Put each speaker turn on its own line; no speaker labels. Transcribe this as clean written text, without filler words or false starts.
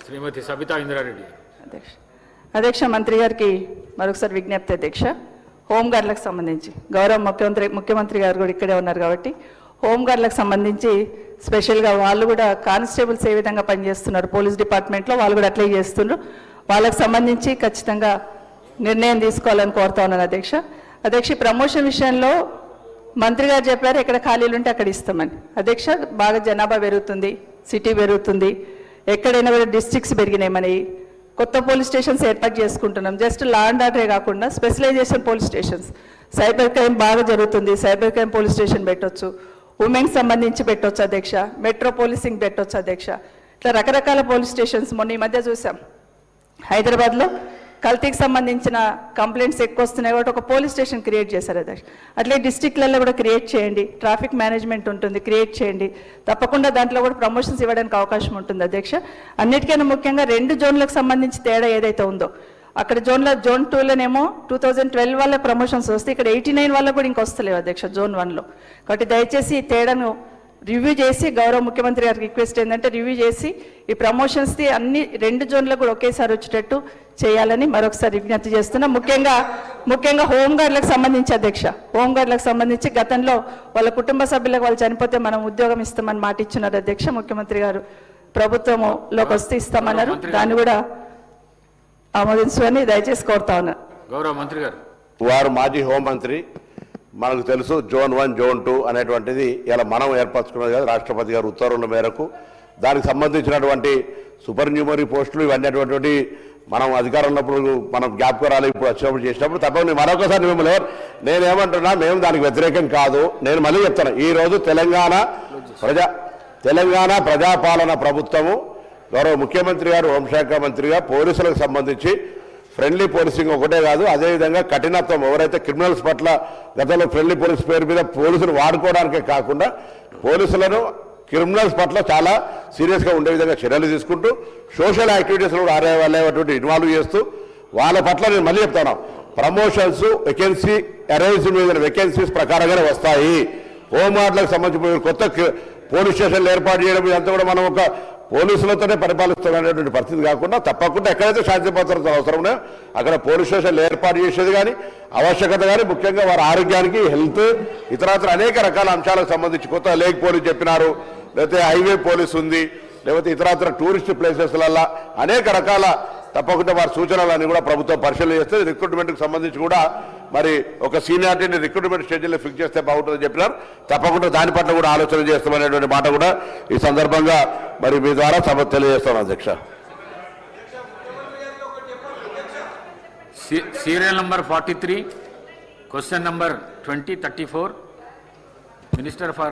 శ్రీమతి సబితా ఇంద్రారెడ్డి.
అధ్యక్ష మంత్రి గారికి మరొకసారి విజ్ఞప్తి అధ్యక్ష. హోంగార్డులకు సంబంధించి గౌరవ ముఖ్యమంత్రి గారు కూడా ఇక్కడే ఉన్నారు కాబట్టి హోంగార్డులకు సంబంధించి స్పెషల్గా వాళ్ళు కూడా కానిస్టేబుల్స్ ఏ విధంగా పనిచేస్తున్నారు పోలీస్ డిపార్ట్మెంట్లో వాళ్ళు కూడా అట్లే చేస్తున్నారు. వాళ్ళకు సంబంధించి ఖచ్చితంగా నిర్ణయం తీసుకోవాలని కోరుతా ఉన్నాను అధ్యక్ష. అధ్యక్ష ప్రమోషన్ విషయంలో మంత్రి గారు చెప్పారు ఎక్కడ ఖాళీలు ఉంటే అక్కడ ఇస్తామని. అధ్యక్ష బాగా జనాభా పెరుగుతుంది, సిటీ పెరుగుతుంది, ఎక్కడైనా కూడా డిస్ట్రిక్ట్స్ పెరిగినాయి, మనవి కొత్త పోలీస్ స్టేషన్స్ ఏర్పాటు చేసుకుంటున్నాం. జస్ట్ లా అండ్ ఆర్డరే కాకుండా specialisation police stations, cyber crime బాగా జరుగుతుంది, సైబర్ క్రైమ్ పోలీస్ స్టేషన్ పెట్టొచ్చు, ఉమెన్కి సంబంధించి పెట్టొచ్చు అధ్యక్ష, మెట్రో పోలీసింగ్ పెట్టొచ్చు అధ్యక్ష. ఇట్లా రకరకాల పోలీస్ స్టేషన్స్ మొన్న ఈ మధ్య చూసాం హైదరాబాద్లో కల్తీకి సంబంధించిన కంప్లైంట్స్ ఎక్కువ వస్తున్నాయి కాబట్టి ఒక పోలీస్ స్టేషన్ క్రియేట్ చేశారు అధ్యక్ష. అట్లే డిస్ట్రిక్ట్లలో కూడా క్రియేట్ చేయండి, ట్రాఫిక్ మేనేజ్మెంట్ ఉంటుంది క్రియేట్ చేయండి, తప్పకుండా దాంట్లో కూడా ప్రమోషన్స్ ఇవ్వడానికి అవకాశం ఉంటుంది అధ్యక్ష. అన్నిటికైనా ముఖ్యంగా 2 జోన్లకు సంబంధించి తేడా ఏదైతే ఉందో అక్కడ జోన్ 2లోనేమో 2012 వాళ్ళ ప్రమోషన్స్ వస్తే ఇక్కడ 89 వాళ్ళకు కూడా ఇంకా వస్తలేవు అధ్యక్ష జోన్ 1లో. కాబట్టి దయచేసి ఈ తేడాను రివ్యూ చేసి గౌరవ ముఖ్యమంత్రి గారికి రిక్వెస్ట్ ఏంటంటే రివ్యూ చేసి ఈ ప్రమోషన్స్ది అన్ని 2 జోన్లకు కూడా ఒకేసారి వచ్చేటట్టు చేయాలని మరొకసారి విజ్ఞప్తి చేస్తున్నా. ముఖ్యంగా హోంగార్డులకు సంబంధించి అధ్యక్ష, హోంగార్డులకు సంబంధించి గతంలో వాళ్ళ కుటుంబ సభ్యులకు వాళ్ళు చనిపోతే మనం ఉద్యోగం ఇస్తామని మాట ఇచ్చినారు అధ్యక్ష. ముఖ్యమంత్రి గారు ప్రభుత్వంలోకి వస్తే ఇస్తామన్నారు, దాన్ని కూడా ఆమోదించుకొని దయచేసి కోరుతా ఉన్నారు.
గౌరవ మంత్రి గారు
వారు మాజీ హోంమంత్రి, మనకు తెలుసు జోన్ 1 జోన్ 2 అనేటువంటిది ఇలా మనం ఏర్పరచుకున్నది కదా రాష్ట్రపతి గారు ఉత్తర్వుల మేరకు. దానికి సంబంధించినటువంటి సూపర్ న్యూమరీ పోస్టులు ఇవన్నీ అటువంటి మనం అధికారం ఉన్నప్పుడు మనం జ్ఞాపకాలు ఇప్పుడు వచ్చినప్పుడు చేసినప్పుడు తప్పని మరొకసారి మిమ్మల్ని నేనేమంటున్నా, మేము దానికి వ్యతిరేకం కాదు. నేను మళ్ళీ చెప్తాను, ఈరోజు తెలంగాణ ప్రజాపాలన ప్రభుత్వము గౌరవ ముఖ్యమంత్రి గారు హోంశాఖ మంత్రిగా పోలీసులకు సంబంధించి ఫ్రెండ్లీ పోలీసింగ్ ఒకటే కాదు, అదేవిధంగా కఠినత్వం ఎవరైతే క్రిమినల్స్ పట్ల గతంలో ఫ్రెండ్లీ పోలీస్ పేరు మీద పోలీసులు వాడుకోవడానికే కాకుండా పోలీసులను క్రిమినల్స్ పట్ల చాలా సీరియస్గా ఉండే విధంగా చర్యలు తీసుకుంటూ సోషల్ యాక్టివిటీస్లో కూడా వాళ్ళటువంటి ఇన్వాల్వ్ చేస్తూ వాళ్ళ పట్ల నేను మళ్ళీ చెప్తాను, ప్రమోషన్స్ వేకెన్సీ అరైజ్ మీద వేకెన్సీస్ ప్రకారంగానే వస్తాయి. హోంగార్డులకు సంబంధించి కొత్త పోలీస్ స్టేషన్లు ఏర్పాటు చేయడం ఇదంతా కూడా మనం ఒక పోలీసులతోనే పరిపాలిస్తున్నటువంటి పరిస్థితి కాకుండా తప్పకుండా ఎక్కడైతే శాంతి భద్రతలు అవసరం ఉన్నాయో అక్కడ పోలీస్ స్టేషన్లు ఏర్పాటు చేసేది కానీ ఆవశ్యకత కానీ ముఖ్యంగా వారి ఆరోగ్యానికి హెల్త్ ఇతరత్ర అనేక రకాల అంశాలకు సంబంధించి కొత్త లేక్ పోలీస్ చెప్పినారు, లేకపోతే హైవే పోలీస్ ఉంది, లేకపోతే ఇతరత్ర టూరిస్ట్ ప్లేసెస్లల్లో అనేక రకాల తప్పకుండా వారి సూచనలన్నీ కూడా ప్రభుత్వం పరిశీలన చేస్తే రిక్రూట్మెంట్కి సంబంధించి కూడా మరి ఒక సీనియారిటీని రిక్రూట్మెంట్ స్టేజ్లో ఫిక్స్ చేస్తే బాగుంటుందని చెప్పినారు. తప్పకుండా దాని పట్ల కూడా ఆలోచన చేస్తామనేటువంటి మాట కూడా ఈ సందర్భంగా మరి మీ ద్వారా సభ తెలియజేస్తాను అధ్యక్ష.
Serial number 43 question number 2034 minister for